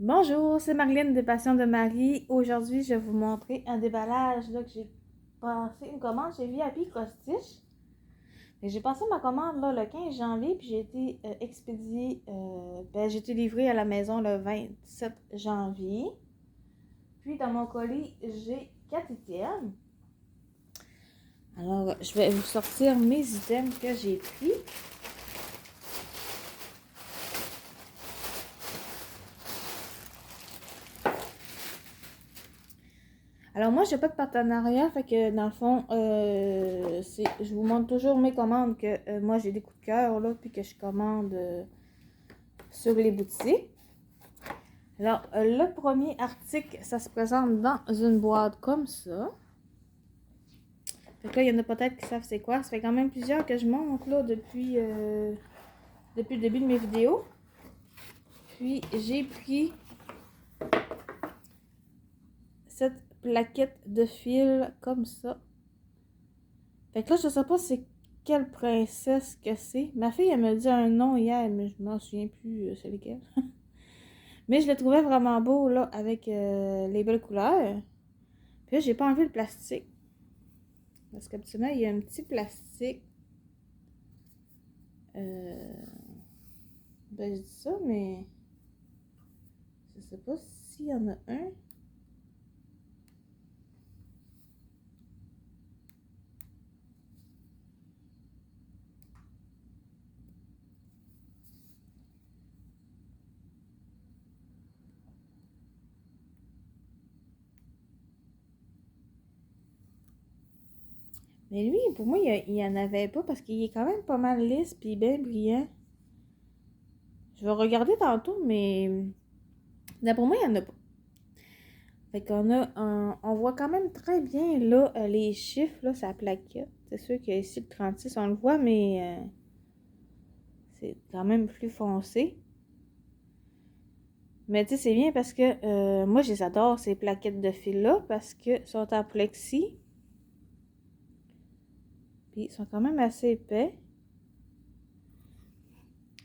Bonjour, c'est Marilyn des Passions de Marie. Aujourd'hui, je vais vous montrer un déballage là, que j'ai passé une commande chez VIP Cross-Stitch. J'ai passé ma commande là, le 15 janvier, puis j'ai été expédiée, j'ai été livrée à la maison le 27 janvier. Puis dans mon colis, j'ai 4 items. Alors, je vais vous sortir mes items que j'ai pris. Alors moi, j'ai pas de partenariat, fait que dans le fond, je vous montre toujours mes commandes que moi j'ai des coups de cœur là, puis que je commande sur les boutiques. Alors, le premier article, ça se présente dans une boîte comme ça. Fait que là, il y en a peut-être qui savent c'est quoi. Ça fait quand même plusieurs que je montre là depuis le début de mes vidéos. Puis j'ai pris cette plaquette de fil comme ça. Fait que là, je sais pas c'est quelle princesse que c'est. Ma fille, elle me dit un nom hier, mais je m'en souviens plus c'est lequel. Mais je le trouvais vraiment beau, là, avec les belles couleurs. Puis là, j'ai pas enlevé le plastique. Parce qu'habituellement, il y a un petit plastique. Ben, je dis ça, mais je sais pas s'il y en a un. Mais lui, pour moi, il y en avait pas parce qu'il est quand même pas mal lisse puis bien brillant. Je vais regarder tantôt, mais d'après moi, il y en a pas. Fait qu'on a on voit quand même très bien là les chiffres, là, sa plaquette. C'est sûr qu'ici le 36, on le voit, mais c'est quand même plus foncé. Mais tu sais, c'est bien parce que moi, j'adore ces plaquettes de fil-là parce que sont en plexi. Puis ils sont quand même assez épais.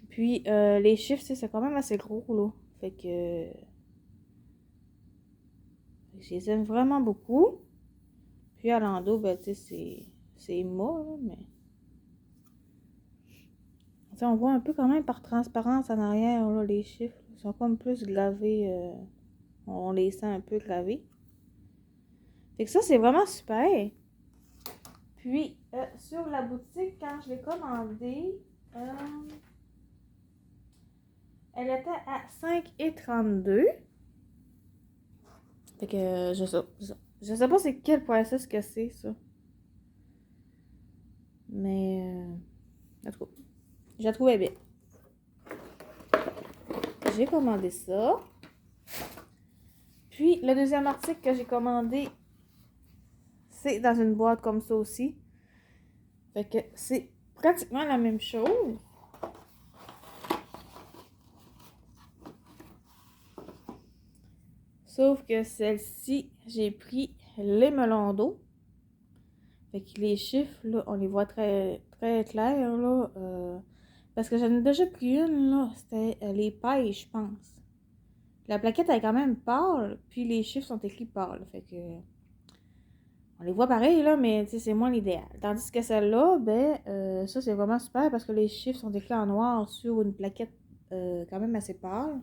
Puis les chiffres, c'est quand même assez gros, là. Fait que je les aime vraiment beaucoup. Puis à l'endos, ben tu sais, c'est mât, là, mais... T'sais, on voit un peu quand même par transparence en arrière, là, les chiffres. Ils sont comme plus gravés. On les sent un peu gravés. Fait que ça, c'est vraiment super. Puis, sur la boutique, quand je l'ai commandée, elle était à 5,32. Fait que, je sais pas c'est quel process que c'est, ça. Mais, en tout cas, je la trouvais bien. J'ai commandé ça. Puis, le deuxième article que j'ai commandé, c'est dans une boîte comme ça aussi. Fait que c'est pratiquement la même chose. Sauf que celle-ci, j'ai pris les melons d'eau. Fait que les chiffres, là, on les voit très, très clairs, là. Parce que j'en ai déjà pris une, là. C'était les pailles, je pense. La plaquette est quand même pâle, puis les chiffres sont écrits pâles. Fait que... On les voit pareil, là, mais c'est moins l'idéal. Tandis que celle-là, ben, ça, c'est vraiment super parce que les chiffres sont écrits en noir sur une plaquette quand même assez pâle.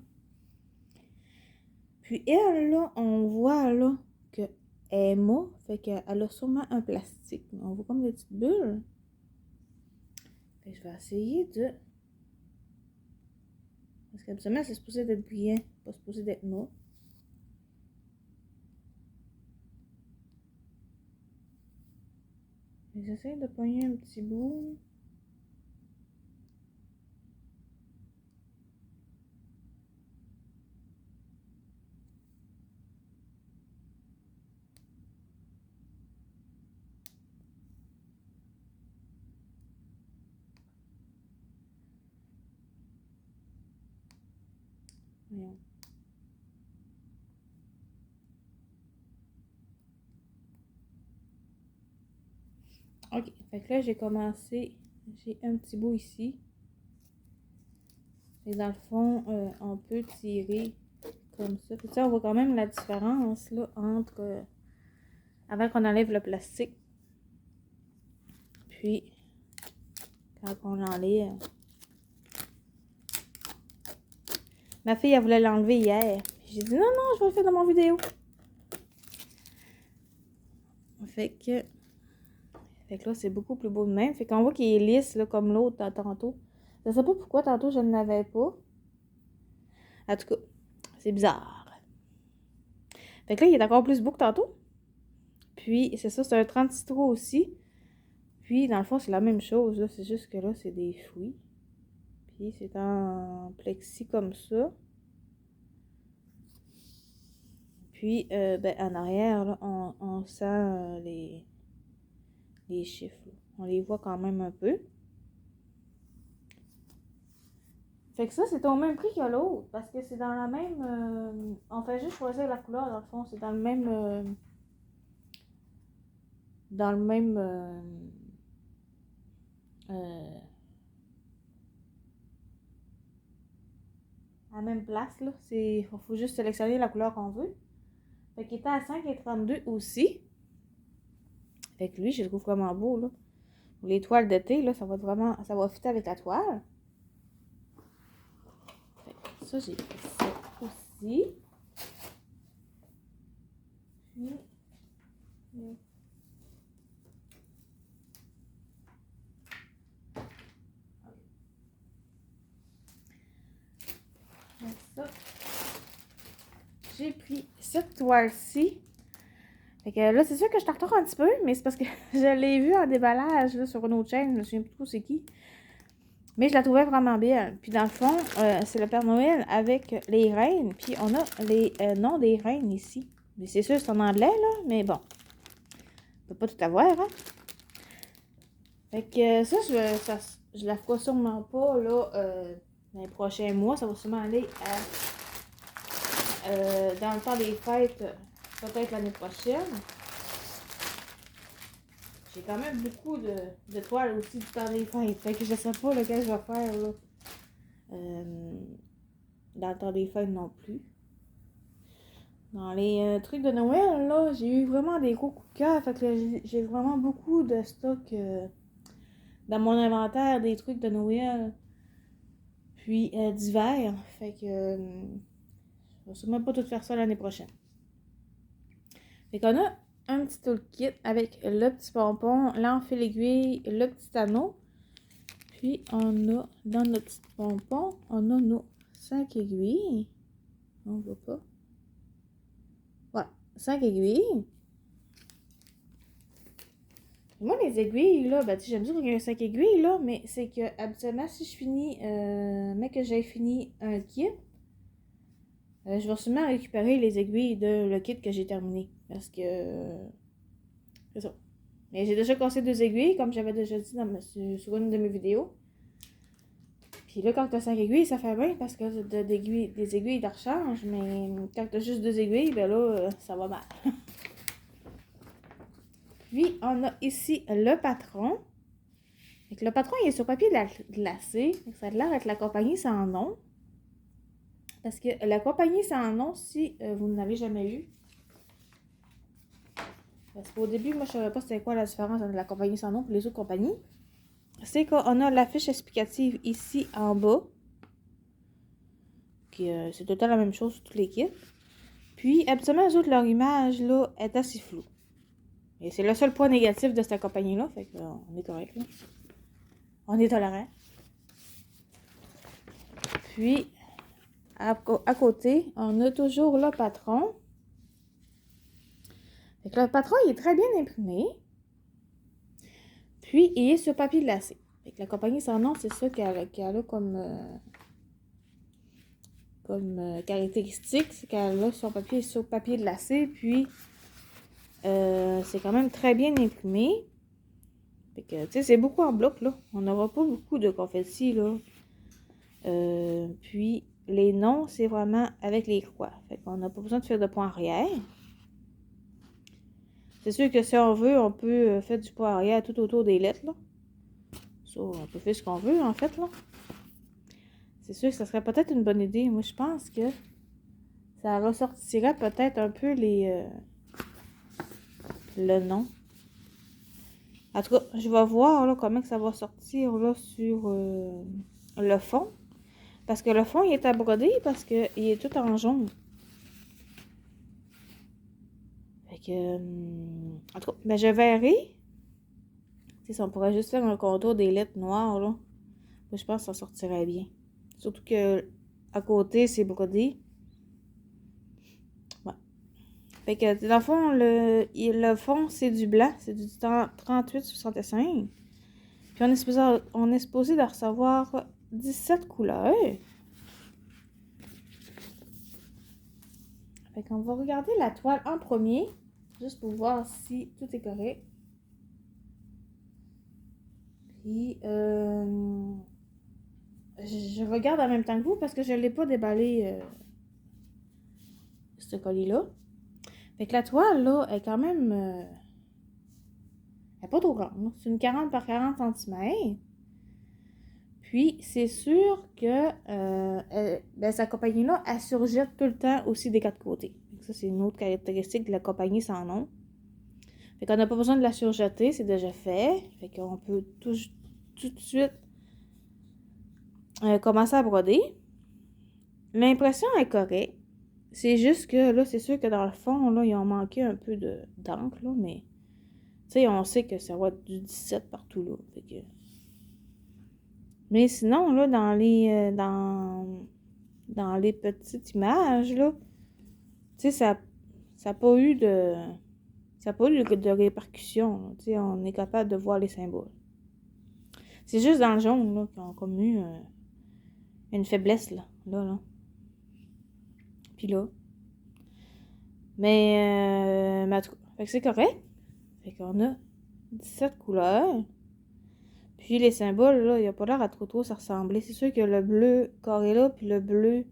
Puis elle, là, on voit, là, qu'elle est mauve, fait qu'elle a sûrement un plastique. On voit comme des petites bulles. Fait que je vais essayer de... Parce qu'habituellement, c'est supposé d'être brillant, pas supposé d'être mauve. J'essaie de pogner un petit bout. Voyons. Ok, fait que là, j'ai commencé... J'ai un petit bout ici. Et dans le fond, on peut tirer comme ça. Puis on voit quand même la différence, là, entre... avant qu'on enlève le plastique. Puis, quand on l'enlève... Ma fille, elle voulait l'enlever hier. J'ai dit, non, non, je vais le faire dans mon vidéo. Fait que là, c'est beaucoup plus beau de même. Fait qu'on voit qu'il est lisse, là, comme l'autre tantôt. Je sais pas pourquoi, tantôt, je ne l'avais pas. En tout cas, c'est bizarre. Fait que là, il est encore plus beau que tantôt. Puis, c'est ça, c'est un 30 citron aussi. Puis, dans le fond, c'est la même chose, là. C'est juste que là, c'est des fruits. Puis, c'est en plexi comme ça. Puis, ben, en arrière, là, on sent les chiffres. Là. On les voit quand même un peu. Fait que ça, c'est au même prix que l'autre. Parce que c'est dans la même... on fait juste choisir la couleur, dans le fond. C'est dans le même... dans le même... à la même place, là. Il faut juste sélectionner la couleur qu'on veut. Fait qu'il était à 5,32 aussi. Fait que lui, je le trouve vraiment beau, là. Pour les toiles d'été, là, ça va vraiment... ça va fitter avec la toile. Fait que ça, j'ai pris ça aussi. Puis... ça. J'ai pris cette toile-ci. Fait que là, c'est sûr que je tartare un petit peu, mais c'est parce que je l'ai vu en déballage là, sur une autre chaîne. Je me souviens plus trop c'est qui. Mais je la trouvais vraiment bien. Puis dans le fond, c'est le Père Noël avec les reines. Puis on a les noms des reines ici. Mais c'est sûr, c'est en anglais, là. Mais bon, on peut pas tout avoir, hein. Fait que ça, je la ferai sûrement pas, là, dans les prochains mois. Ça va sûrement aller dans le temps des fêtes, peut-être l'année prochaine. J'ai quand même beaucoup de toiles aussi du temps des fêtes. Fait que je sais pas lequel je vais faire, là. Dans le temps des fêtes non plus. Dans les trucs de Noël, là, j'ai eu vraiment des gros coups de cœur. Fait que j'ai vraiment beaucoup de stock dans mon inventaire, des trucs de Noël. Puis d'hiver. Fait que je vais sûrement pas tout faire ça l'année prochaine. Fait qu'on a un petit toolkit avec le petit pompon, l'enfil aiguille, le petit anneau. Puis on a dans notre petit pompon, on a nos 5 aiguilles. On voit pas. Voilà, 5 aiguilles. Et moi, les aiguilles, là, ben, j'aime dire qu'il y a 5 aiguilles, là, mais c'est que, habituellement, si je finis, mais que j'ai fini un kit, je vais sûrement récupérer les aiguilles de le kit que j'ai terminé. Parce que, c'est ça. Mais j'ai déjà cassé 2 aiguilles, comme j'avais déjà dit sur une de mes vidéos. Puis là, quand t'as 5 aiguilles, ça fait bien parce que des aiguilles de rechange, mais quand t'as juste 2 aiguilles, ben là, ça va mal. Puis, on a ici le patron. Fait que le patron, il est sur papier glacé. Ça a l'air d'être la compagnie sans nom. Parce que la compagnie sans nom, si vous n'avez jamais eu. Parce qu'au début, moi, je ne savais pas c'était quoi la différence entre la compagnie sans nom et les autres compagnies. C'est qu'on a la fiche explicative ici en bas. C'est tout le temps la même chose sur tous les kits. Puis, habituellement, les autres, leur image, là, est assez floue. Et c'est le seul point négatif de cette compagnie-là. Fait qu'on est correct, là. On est tolérant. Puis, à côté, on a toujours le patron. Fait que le patron, il est très bien imprimé. Puis, il est sur papier glacé. Fait que la compagnie sans nom, c'est ça qu'elle a comme caractéristique. C'est qu'elle a son papier sur papier glacé. Puis, c'est quand même très bien imprimé. Fait que, tu sais, c'est beaucoup en bloc, là. On n'aura pas beaucoup de confetti, là. Puis, les noms, c'est vraiment avec les croix. Fait qu'on n'a pas besoin de faire de point arrière. C'est sûr que si on veut, on peut faire du point arrière tout autour des lettres, là. Ça, on peut faire ce qu'on veut, en fait, là. C'est sûr que ça serait peut-être une bonne idée. Moi, je pense que ça ressortirait peut-être un peu le nom. En tout cas, je vais voir là, comment que ça va sortir là, sur le fond. Parce que le fond, il est à broder parce qu'il est tout en jaune. Fait que, en tout cas, ben, je verrai. Si on pourrait juste faire un contour des lettres noires, là. Je pense que ça sortirait bien. Surtout que à côté, c'est brodé. Ouais. Fait que, dans le fond, le fond, c'est du blanc. C'est du 38,65. Puis on est supposé de recevoir 17 couleurs. Fait qu'on va regarder la toile en premier. Juste pour voir si tout est correct. Puis, je regarde en même temps que vous parce que je ne l'ai pas déballé, ce colis-là. Fait que la toile, là, est quand même... elle n'est pas trop grande. C'est une 40 par 40 cm. Puis, c'est sûr que ben, sa compagnie-là, elle surjette tout le temps aussi des quatre côtés. Ça, c'est une autre caractéristique de la compagnie sans nom. Fait qu'on n'a pas besoin de la surjeter, c'est déjà fait. Fait qu'on peut tout de suite commencer à broder. L'impression est correcte. C'est juste que là, c'est sûr que dans le fond, là, ils ont manqué un peu d'encre, là, mais tu sais, on sait que ça va être du 17 partout, là. Fait que... Mais sinon, là, dans les petites images, là, tu sais, ça n'a pas eu de... Ça n'a pas eu de répercussions. Tu sais, on est capable de voir les symboles. C'est juste dans le jaune, là, qu'ils ont comme eu une faiblesse, là. Là. Puis là. Mais en tout cas, fait que c'est correct. Fait qu'on a 17 couleurs. Puis les symboles, là, il n'y a pas l'air à trop se ressembler. C'est sûr que le bleu carré là, puis le bleu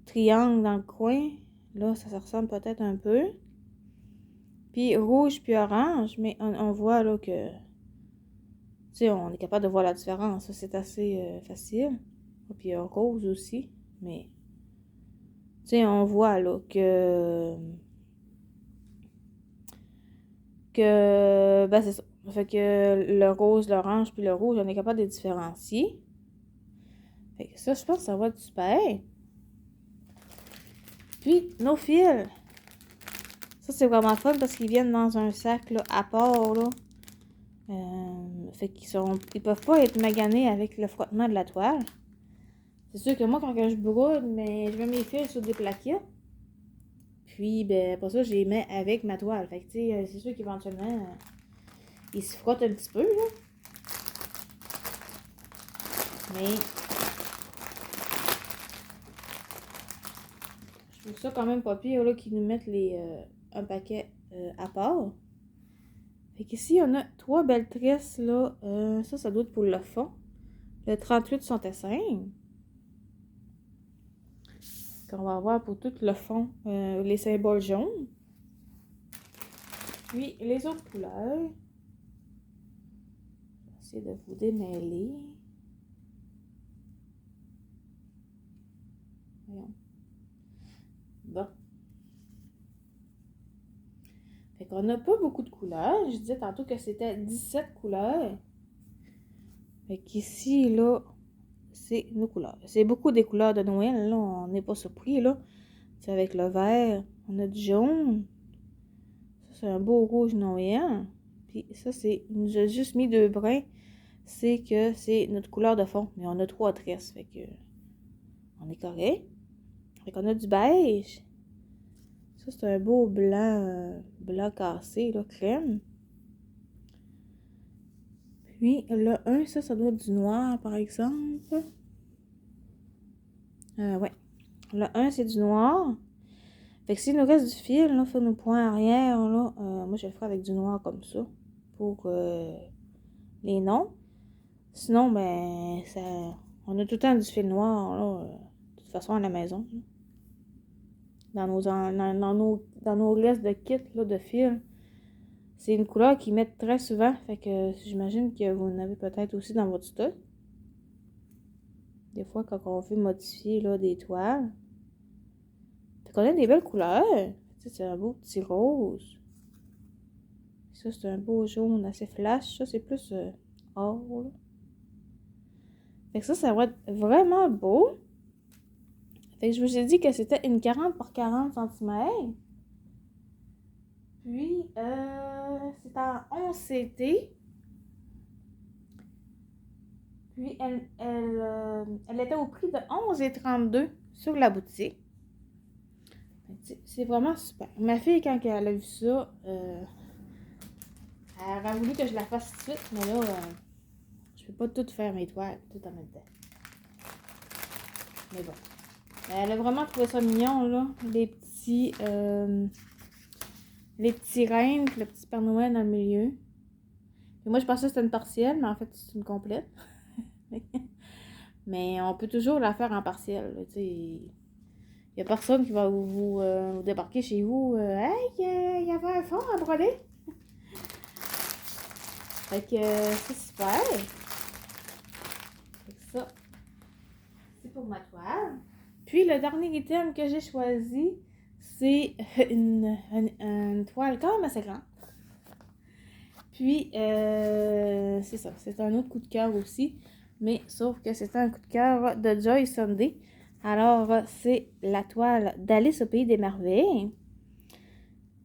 triangle dans le coin, là, ça se ressemble peut-être un peu. Puis rouge puis orange, mais on voit là que, tu sais, on est capable de voir la différence. Ça, c'est assez facile. Puis rose aussi, mais, tu sais, on voit là ben c'est ça. Fait que le rose, l'orange puis le rouge, on est capable de les différencier. Fait que ça, je pense que ça va être super. Puis, nos fils. Ça, c'est vraiment fun parce qu'ils viennent dans un sac là, à part, là. Fait ils peuvent pas être maganés avec le frottement de la toile. C'est sûr que moi, quand je brode, mais je mets mes fils sur des plaquettes. Puis, ben, pour ça, je les mets avec ma toile. Fait que, tu sais, c'est sûr qu'éventuellement, ils se frottent un petit peu, là. Mais, je trouve ça quand même pas pire, là, qu'ils nous mettent un paquet à part. Fait qu'ici, on a 3 belles tresses, là. Ça doit être pour le fond. Le 38,65. Qu'on va avoir pour tout le fond, les symboles jaunes. Puis, les autres couleurs. Je vais essayer de vous démêler. Voyons. Bon. Fait qu'on n'a pas beaucoup de couleurs. Je disais tantôt que c'était 17 couleurs. Fait qu'ici, là, c'est nos couleurs. C'est beaucoup des couleurs de Noël, là. On n'est pas surpris, là. C'est avec le vert. On a du jaune. Ça, c'est un beau rouge noyant. Puis ça, j'ai juste mis 2 brins. C'est que c'est notre couleur de fond. Mais on a 3 tresses. Fait que on est correct. Fait qu'on a du beige. Ça, c'est un beau blanc, blanc cassé, là, crème. Puis, le 1, ça doit être du noir, par exemple. Ouais. Le 1, c'est du noir. Fait que s'il nous reste du fil, là, fait nos points arrière, là, moi, je le ferai avec du noir comme ça. Pour les noms. Sinon, ben, on a tout le temps du fil noir, là, de toute façon, à la maison. Là. Dans nos listes de kits, là, de fil. C'est une couleur qu'ils mettent très souvent. Fait que j'imagine que vous en avez peut-être aussi dans votre stock. Des fois, quand on veut modifier là, des toiles. connaît des belles couleurs. Tu sais, c'est un beau petit rose. Ça, c'est un beau jaune assez flash. Ça, c'est plus or, là. Fait que ça va être vraiment beau. Fait que je vous ai dit que c'était une 40 par 40 cm. Puis, c'est en 11 CT. Puis, elle était au prix de 11,32 sur la boutique. C'est vraiment super. Ma fille, quand elle a vu ça, elle aurait voulu que je la fasse tout de suite, mais là, je peux pas tout faire mes toiles tout en même temps. Mais bon. Elle a vraiment trouvé ça mignon, là. Les petits reines, le petit Père Noël dans le milieu. Et moi, je pensais que c'était une partielle, mais en fait, c'est une complète. Mais on peut toujours la faire en partielle. Tu sais, il n'y a personne qui va vous débarquer chez vous. Hey, il y avait un fond à broder. Fait que c'est super. Fait que ça, c'est pour ma toile. Puis le dernier item que j'ai choisi, c'est une toile quand même assez grande. Puis, c'est ça. C'est un autre coup de cœur aussi. Mais sauf que c'est un coup de cœur de Joy Sunday. Alors, c'est la toile d'Alice au Pays des Merveilles.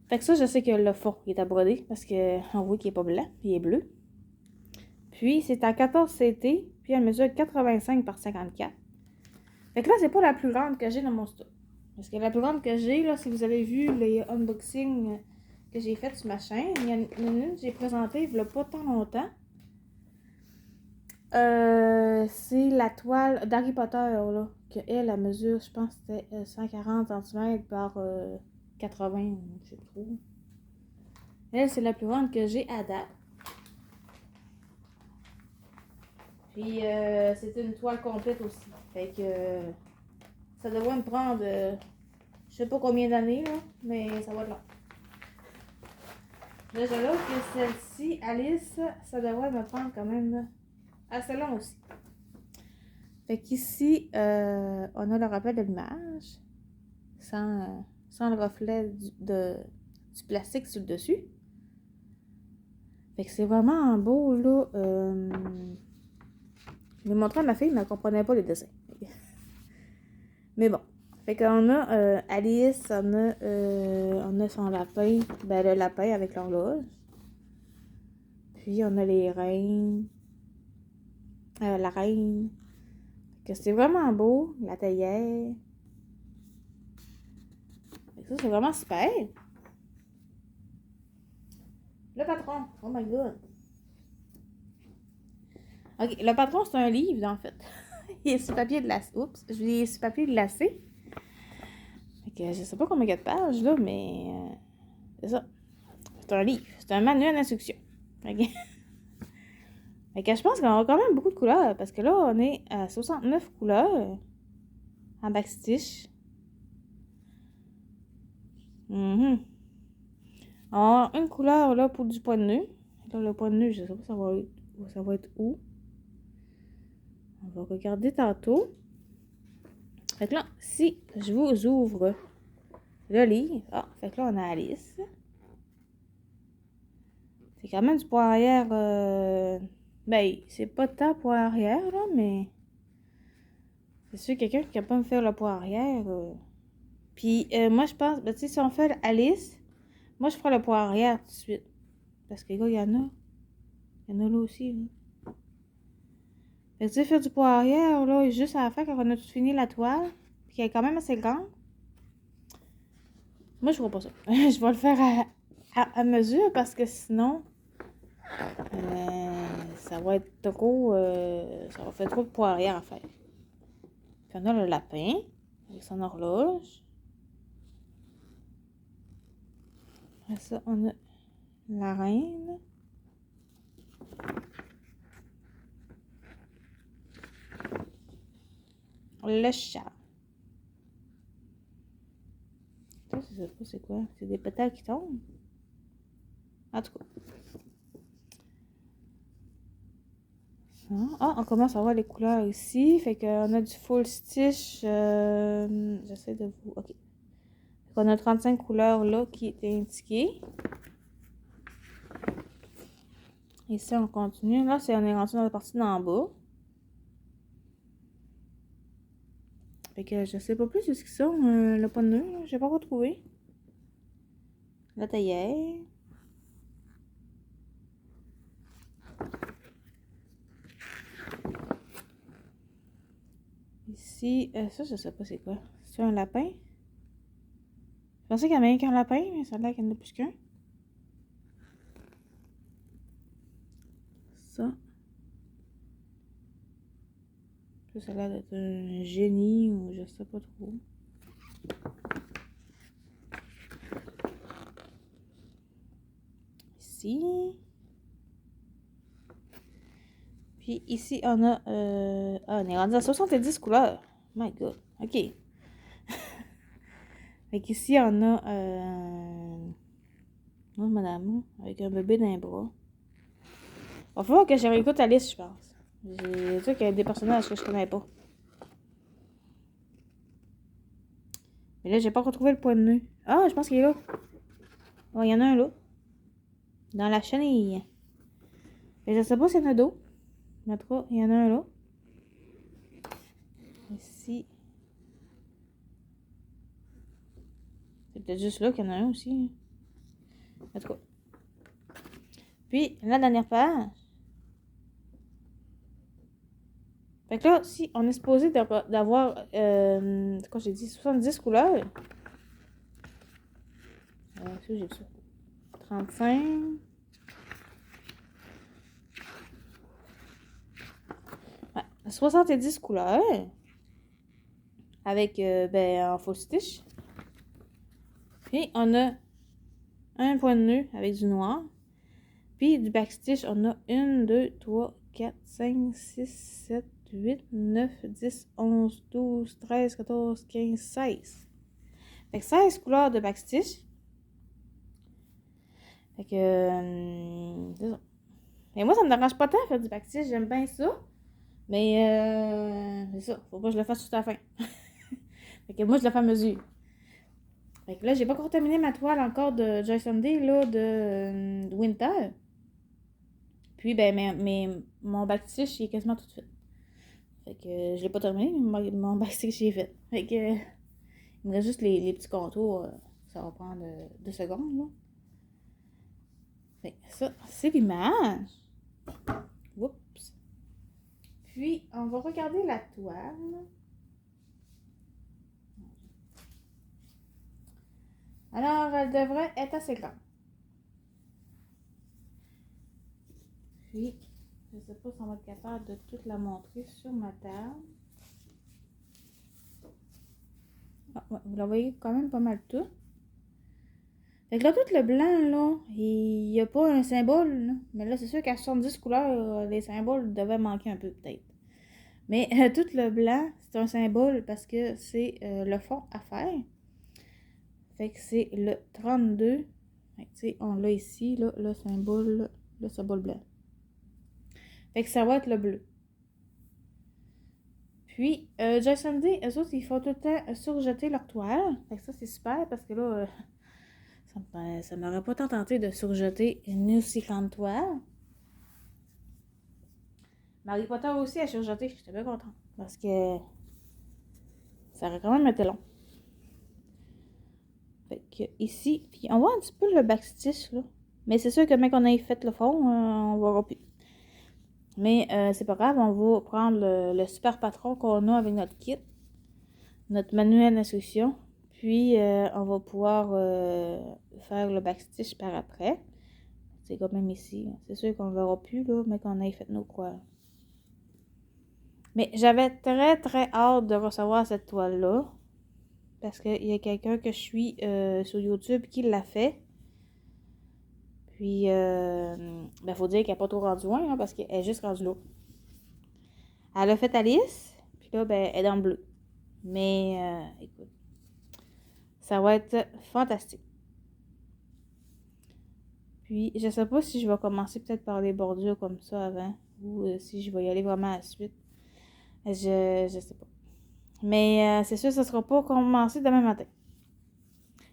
Fait que ça, je sais que le fond il est à broder. Parce qu'on voit qu'il n'est pas blanc. Il est bleu. Puis, c'est à 14 CT. Puis, elle mesure 85 par 54. Fait que là, c'est pas la plus grande que j'ai dans mon stock. Parce que la plus grande que j'ai, là, si vous avez vu les unboxings que j'ai fait sur ma chaîne, il y en a une que j'ai présentée il y a pas tant longtemps. C'est la toile d'Harry Potter, là, que elle mesure, je pense, c'était 140 cm par 80, je sais trop. Elle, c'est la plus grande que j'ai à date. Puis, c'est une toile complète aussi. Fait que ça devrait me prendre, je sais pas combien d'années, là, mais ça va être long. Déjà là, que celle-ci, Alice, ça devrait me prendre quand même assez long aussi. Fait qu'ici, on a le rappel de l'image, sans le reflet du plastique sur le dessus. Fait que c'est vraiment beau, là. Je l'ai montré à ma fille, mais elle comprenait pas les dessins. Mais bon. Fait qu'on a Alice, on a son lapin, ben le lapin avec l'horloge. Puis on a les reines, la reine. Fait que c'est vraiment beau, la théière. Fait que ça, c'est vraiment super. Le patron, oh my god. Ok, le patron, c'est un livre, en fait. Il est sur papier glacé. Oups, je l'ai sur papier glacé. Fait que je sais pas combien il y a de pages, là, mais c'est ça. C'est un livre. C'est un manuel d'instruction. Ok. Fait que je pense qu'on a quand même beaucoup de couleurs, parce que là, on est à 69 couleurs en backstitch. On a une couleur, là, pour du point de nœud. Là, le point de nœud, je sais pas ça va être où. On va regarder tantôt. Fait que là, si je vous ouvre le livre. Ah, fait que là, on a Alice. C'est quand même du poirière. Ben, c'est pas tant poirière, là, mais. C'est sûr, quelqu'un qui a pas me faire le poirière. Puis, moi, je pense. Ben, tu sais, si on fait Alice, moi, je ferai le poirière tout de suite. Parce que, là, il y en a. Il y en a là aussi, là. Fait que, tu sais, faire du poirière, là, juste à la fin, quand on a tout fini la toile, puis qu'elle est quand même assez grande. Moi, je ferai pas ça. Je vais le faire à mesure parce que sinon. Ça va être trop. Ça va faire trop de poirière à faire. Puis on a le lapin avec son horloge. Après ça, on a la reine. Le chat. Ça, je sais pas c'est quoi. C'est des pétales qui tombent. En tout cas. Ça. Ah, on commence à voir les couleurs ici. Fait qu'on a du full stitch. J'essaie de vous. Ok. On a 35 couleurs là qui est indiqué. Ici, on continue. Là, on est rendu dans la partie d'en bas. Fait que je sais pas plus ce qu'ils sont, le pas de nœud. J'ai pas retrouvé. La taillère. Ici, ça, je sais pas c'est quoi. C'est un lapin? Je pensais qu'il y en avait qu'un lapin, mais ça a l'air qu'il y en a plus qu'un. Ça. Ça a l'air d'être un génie ou je sais pas trop. Ici. Puis ici, on a... on est rendu à 70 couleurs. My God. OK. Fait qu'ici, on a... Oh, madame, avec un bébé dans les bras. Il va falloir que je réécoute la liste, je pense. J'ai dit qu'il y a des personnages que je connais pas. Mais là, j'ai pas retrouvé le point de nœud. Ah, je pense qu'il est là. Oh, il y en a un là. Dans la chenille. Mais je sais pas s'il y en a d'autres. Mais en tout cas, il y en a un là. Ici. C'est peut-être juste là qu'il y en a un aussi. En tout cas. Puis, la dernière page. Fait que là, si on est supposé d'avoir, c'est quoi j'ai dit, 70 couleurs. Ça, j'ai vu ça. 35. Ouais, 70 couleurs. Avec, en full stitch. Puis, on a un point de nœud avec du noir. Puis, du backstitch, on a 1, 2, 3, 4, 5, 6, 7, 8, 9, 10, 11, 12, 13, 14, 15, 16. Fait que 16 couleurs de backstitch. Fait que, c'est ça. Mais moi, ça me dérange pas tant de faire du backstitch. J'aime bien ça. Mais, c'est ça. Faut pas que je le fasse tout à la fin. Fait que moi, je le fais à mesure. Fait que là, j'ai pas encore terminé ma toile encore de Joy Sunday, là, de Winter. Puis, mon backstitch, il est quasiment tout fait. Fait que je l'ai pas terminé, mais mon backstitch, il est fait. Fait que, il me reste juste les petits contours. Ça va prendre 2 secondes, là. Fait que ça, c'est l'image. Oups. Puis, on va regarder la toile. Alors, elle devrait être assez grande. Puis, je ne sais pas si on va être capable de toute la montrer sur ma table. Ah, ouais, vous la voyez quand même pas mal tout. Fait que là, tout le blanc, là, il n'y a pas un symbole, là. Mais là, c'est sûr qu'à 70 couleurs, les symboles devaient manquer un peu, peut-être. Mais tout le blanc, c'est un symbole parce que c'est le fond à faire. Fait que c'est le 32. Fait que, tu sais, on l'a ici, là, le symbole blanc. Fait que ça va être le bleu. Puis, Jason D, eux autres, ils font tout le temps surjeter leur toile. Fait que ça, c'est super parce que là, ça m'aurait pas tant tenté de surjeter une aussi grande toile. Harry Potter aussi a surjeté. J'étais bien contente parce que ça aurait quand même été long. Fait que ici, puis on voit un petit peu le backstitch, là. Mais c'est sûr que même qu'on ait fait le fond, on verra plus. Mais c'est pas grave, on va prendre le super patron qu'on a avec notre kit, notre manuel d'instruction, puis on va pouvoir faire le backstitch par après. C'est quand même ici. C'est sûr qu'on ne verra plus, là, mais qu'on ait fait nos croix. Mais j'avais très très hâte de recevoir cette toile-là. Parce qu'il y a quelqu'un que je suis sur YouTube qui l'a fait. Puis, faut dire qu'elle n'est pas trop rendue loin, hein, parce qu'elle est juste rendue là. Elle a fait Alice, puis là, elle est dans le bleu. Mais, écoute, ça va être fantastique. Puis, je sais pas si je vais commencer peut-être par les bordures comme ça avant, ou si je vais y aller vraiment à la suite. Je sais pas. Mais, c'est sûr, ça sera pas commencé demain matin.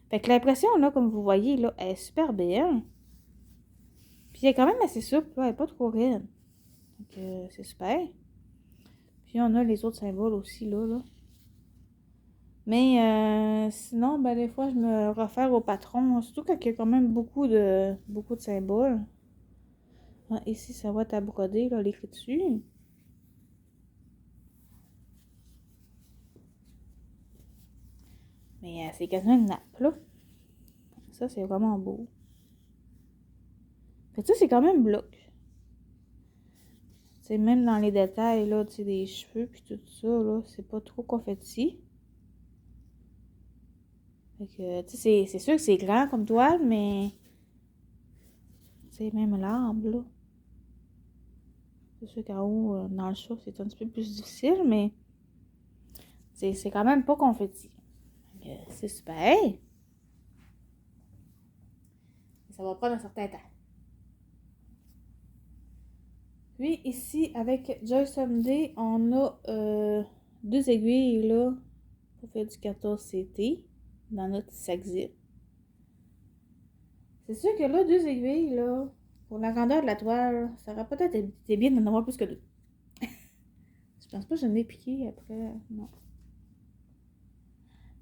Fait que l'impression, là, comme vous voyez, là, elle est super belle. Puis elle est quand même assez souple, là, elle n'est pas trop raide. Donc, c'est super. Puis on a les autres symboles aussi, là. Mais sinon, ben, des fois, je me réfère au patron. Surtout quand il y a quand même beaucoup de symboles. Ah, ici, ça va être brodé, là, l'écrit dessus. Mais c'est quasiment une nappe, là. Ça, c'est vraiment beau. Fait que ça, c'est quand même bloc. C'est même dans les détails, là, tu sais, des cheveux, puis tout ça, là, c'est pas trop confetti. Fait que, tu sais, c'est sûr que c'est grand comme toile, mais... Tu sais, même l'arbre, là. C'est sûr qu'en haut, dans le chat, c'est un petit peu plus difficile, mais... C'est quand même pas confetti. C'est super. Ça va prendre un certain temps. Puis ici, avec Joy Someday, on a 2 aiguilles là pour faire du 14CT dans notre sac zip. C'est sûr que là, 2 aiguilles là, pour la grandeur de la toile, ça aurait peut-être été bien d'en avoir plus que 2. Je pense pas que j'en ai piqué après, non.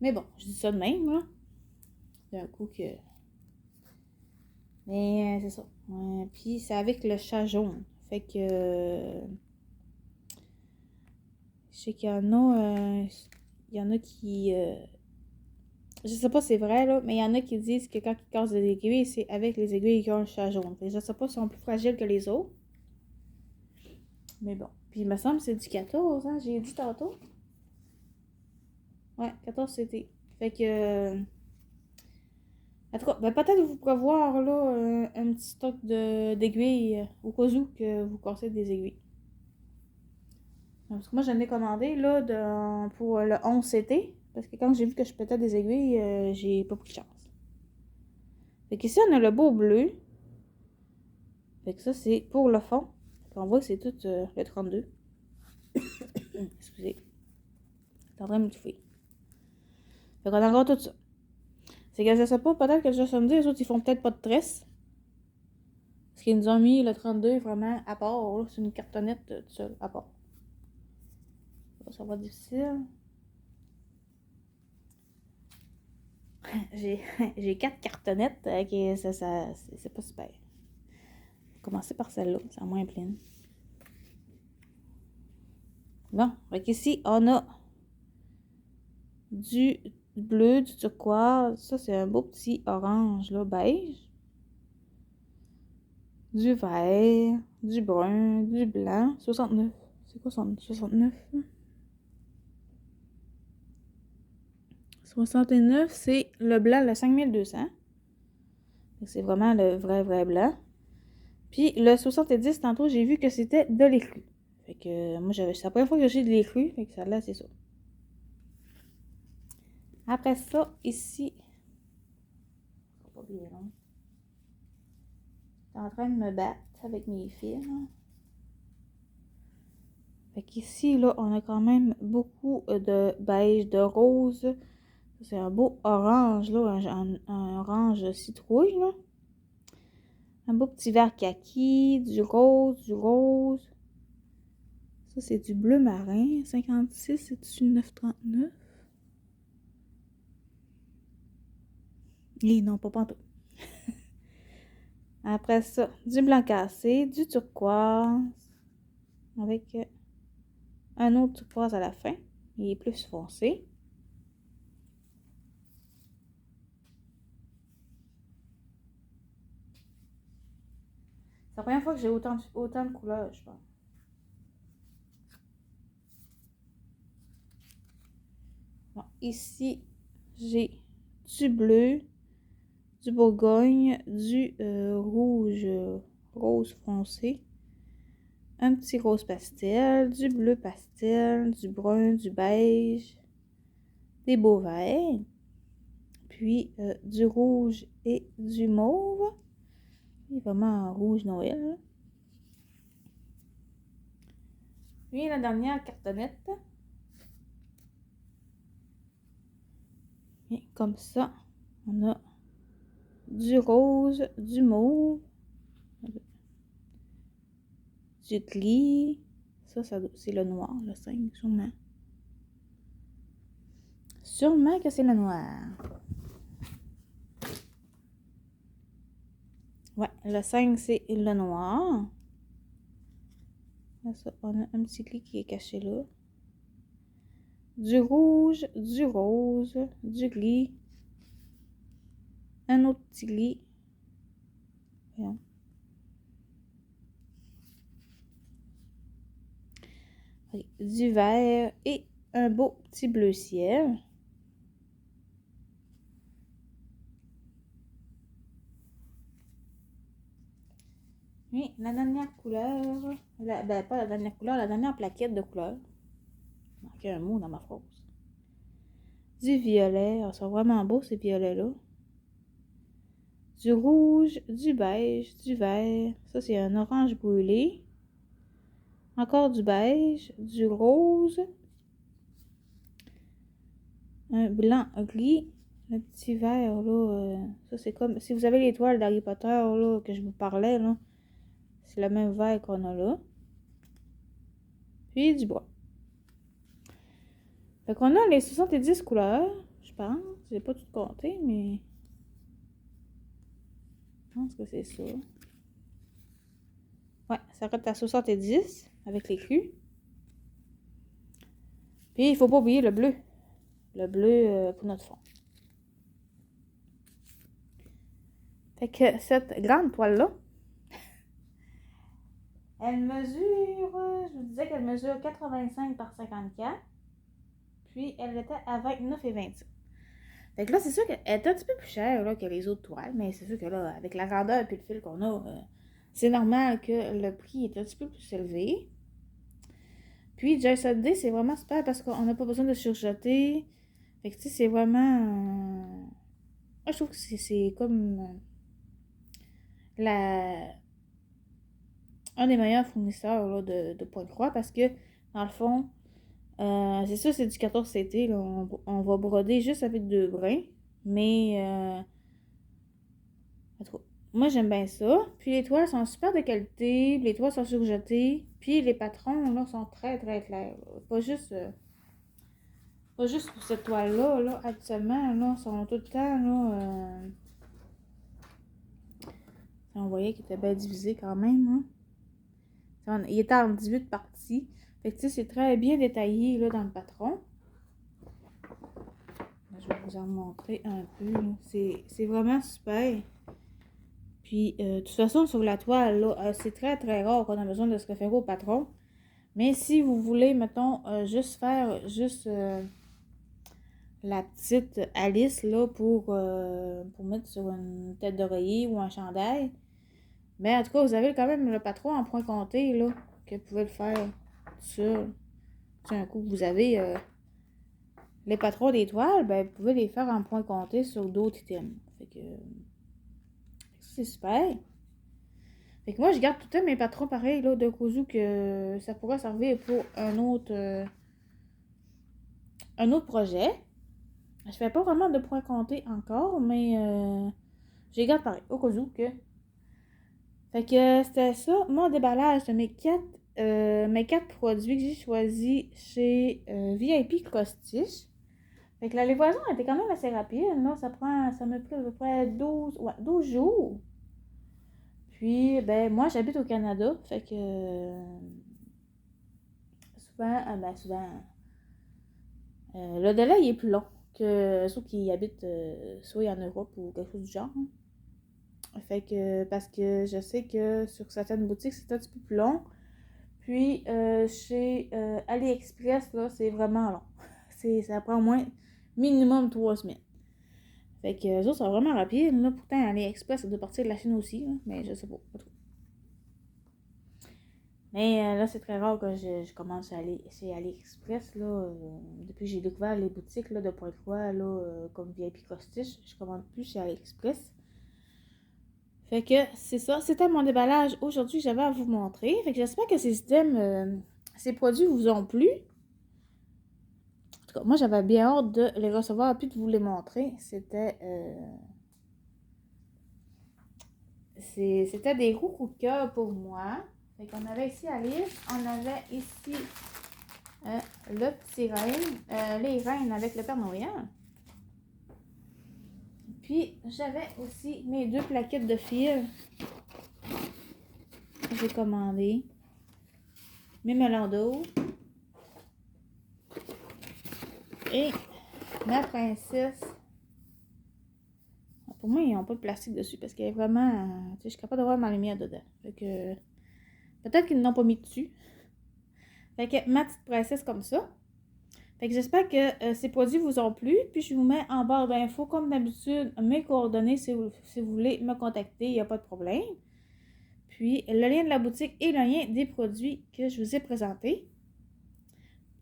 Mais bon, je dis ça de même, là. D'un coup que... Mais c'est ça. Ouais, puis c'est avec le chat jaune. Fait que... je sais qu'il y en a qui... je sais pas si c'est vrai, là, mais il y en a qui disent que quand ils cassent des aiguilles, c'est avec les aiguilles qui ont le chat jaune. Fait que je sais pas si sont plus fragiles que les autres. Mais bon. Puis il me semble que c'est du 14, hein, j'ai dit tantôt. Ouais, 14 c'était. Fait que... en tout cas, ben peut-être vous pourrez voir là un petit stock d'aiguilles au cas où que vous cassez des aiguilles. Parce que moi j'en ai commandé là pour le 11 CT. Parce que quand j'ai vu que je pétais des aiguilles, j'ai pas pris de chance. Fait qu'ici on a le beau bleu. Fait que ça c'est pour le fond. On voit que c'est tout le 32. Excusez. T'es en train de me touffer. Fait qu'on a encore tout ça. C'est que je sais pas, peut-être que je me dis, les autres ils font peut-être pas de tresse. Parce qu'ils nous ont mis le 32 vraiment à part. C'est une cartonnette tout seul, à part. Ça va être difficile. J'ai 4 cartonnettes. Ok, c'est pas super. On va commencer par celle-là, c'est la moins pleine. Bon, fait ici, on a du bleu, du turquoise. Ça, c'est un beau petit orange, là, beige. Du vert, du brun, du blanc. 69. C'est quoi 69? 69, c'est le blanc, le 5200. C'est vraiment le vrai blanc. Puis le 70, tantôt, j'ai vu que c'était de l'écru. Fait que moi, c'est la première fois que j'ai de l'écru. Fait que ça là, c'est ça. Après ça, ici... c'est pas bien long. Je suis en train de me battre avec mes fils. Fait qu'ici, là, on a quand même beaucoup de beige, de rose. C'est un beau orange, là, un orange citrouille, là. Un beau petit vert kaki, du rose, du rose. Ça, c'est du bleu marin. 56, c'est-tu 9,39? Et non, pas pantoute. Après ça, du blanc cassé, du turquoise. Avec un autre turquoise à la fin. Il est plus foncé. C'est la première fois que j'ai autant de couleurs, je pense. Bon, ici, j'ai du bleu, du bourgogne, du rouge, rose foncé, un petit rose pastel, du bleu pastel, du brun, du beige, des beaux verts, puis du rouge et du mauve. Il est vraiment un rouge Noël. Puis la dernière cartonnette. Et comme ça, On a du rose, du mauve, du gris. Ça c'est le noir, le 5, sûrement. Sûrement que c'est le noir. Ouais, le 5, c'est le noir. Là, ça, on a un petit gris qui est caché là. Du rouge, du rose, du gris. Un autre petit gris. Voyons. Okay. Du vert et un beau petit bleu ciel. Et la dernière couleur, pas la dernière couleur, la dernière plaquette de couleur. Il manquait un mot dans ma phrase. Du violet, alors, c'est vraiment beau ces violets-là. Du rouge, du beige, du vert. Ça, c'est un orange brûlé. Encore du beige, du rose. Un blanc gris. Le petit vert, là. Ça, c'est comme... Si vous avez l'étoile d'Harry Potter, là, que je vous parlais, là. C'est le même vert qu'on a là. Puis du bois. Fait qu'on a les 70 couleurs, je pense. J'ai pas tout compté, mais... Je pense que c'est ça. Ouais, ça reste à 70 avec les crus. Puis, il faut pas oublier le bleu. Le bleu pour notre fond. Fait que cette grande toile-là, elle mesure, je vous disais qu'elle mesure 85 par 54. Puis, elle était à 29,27. Fait que là, c'est sûr qu'elle est un petit peu plus chère là, que les autres toiles. Mais c'est sûr que là, avec la grandeur et le fil qu'on a, c'est normal que le prix est un petit peu plus élevé. Puis, Joy D, c'est vraiment super parce qu'on n'a pas besoin de surjeter. Fait que, tu sais, c'est vraiment... Moi, je trouve que c'est comme un des meilleurs fournisseurs là, de Pointe-Croix parce que, dans le fond, c'est sûr, c'est du 14CT. Là, on va broder juste avec 2 brins. Mais, en tout cas, moi, j'aime bien ça. Puis, les toiles sont super de qualité. Les toiles sont surjetées. Puis, les patrons, là, sont très, très clairs. Là. Pas juste pour cette toile-là, là, actuellement, là, sont tout le temps, là, on voyait qu'il était bien divisé quand même, hein. Il était en 18 parties. Fait que, tu sais, c'est très bien détaillé, là, dans le patron. Je vais vous en montrer un peu, là. C'est vraiment super. Puis, de toute façon, sur la toile, là, c'est très, très rare qu'on a besoin de se référer au patron. Mais si vous voulez, mettons, juste faire la petite Alice, là, pour mettre sur une tête d'oreiller ou un chandail. Mais en tout cas, vous avez quand même le patron en point compté, là, que vous pouvez le faire sur. C'est un coup que vous avez les patrons des toiles, ben, vous pouvez les faire en point compté sur d'autres items. Fait que c'est super. Fait que moi, je garde tout le temps mes patrons pareils, là, de cas où que ça pourrait servir pour un autre projet. Je fais pas vraiment de points comptés encore, mais je les garde pareil, au cas où que. Fait que c'était ça, mon déballage de mes 4 produits que j'ai choisis chez VIP Costiche. Fait que la livraison était quand même assez rapide, là. Ça me prend à peu près 12 jours. Puis, ben, moi, j'habite au Canada, fait que souvent, le délai, il est plus long que ceux qui habitent soit en Europe ou quelque chose du genre. Fait que, parce que je sais que sur certaines boutiques, c'est un petit peu plus long. Puis, chez AliExpress, là, c'est vraiment long. Ça prend au moins minimum 3 semaines. Fait que, ça, c'est vraiment rapide, là. Pourtant, AliExpress, ça doit partir de la Chine aussi, là, mais je sais pas. Mais là, c'est très rare que je commence à aller chez AliExpress, là. Depuis que j'ai découvert les boutiques, là, de Pointe-Croix, là, comme VIP Costiche, je commande plus chez AliExpress. Fait que c'est ça, c'était mon déballage aujourd'hui que j'avais à vous montrer. Fait que j'espère que ces produits vous ont plu. En tout tout cas, moi, j'avais bien hâte de les recevoir puis de vous les montrer. C'était des gros coups de cœur pour moi. Fait qu'on avait ici Alice, on avait ici le petit reine, les reines avec le Père Noël. Puis, j'avais aussi mes 2 plaquettes de fil que j'ai commandées. Mes melons d'eau. Et ma princesse. Pour moi, ils n'ont pas de plastique dessus parce qu'elle est vraiment... Tu sais, je suis capable de voir ma lumière dedans. Fait que... Peut-être qu'ils ne l'ont pas mis dessus. Fait que ma petite princesse comme ça. Fait que j'espère que ces produits vous ont plu. Puis je vous mets en barre d'infos, comme d'habitude, mes coordonnées si vous voulez me contacter, il n'y a pas de problème. Puis le lien de la boutique et le lien des produits que je vous ai présentés.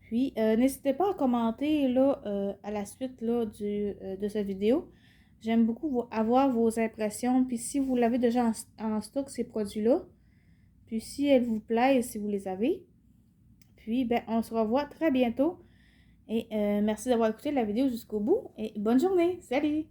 Puis n'hésitez pas à commenter là, à la suite là, de cette vidéo. J'aime beaucoup avoir vos impressions. Puis si vous l'avez déjà en stock, ces produits-là. Puis si elles vous plaisent, si vous les avez. Puis ben, on se revoit très bientôt. Et merci d'avoir écouté la vidéo jusqu'au bout. Et bonne journée. Salut!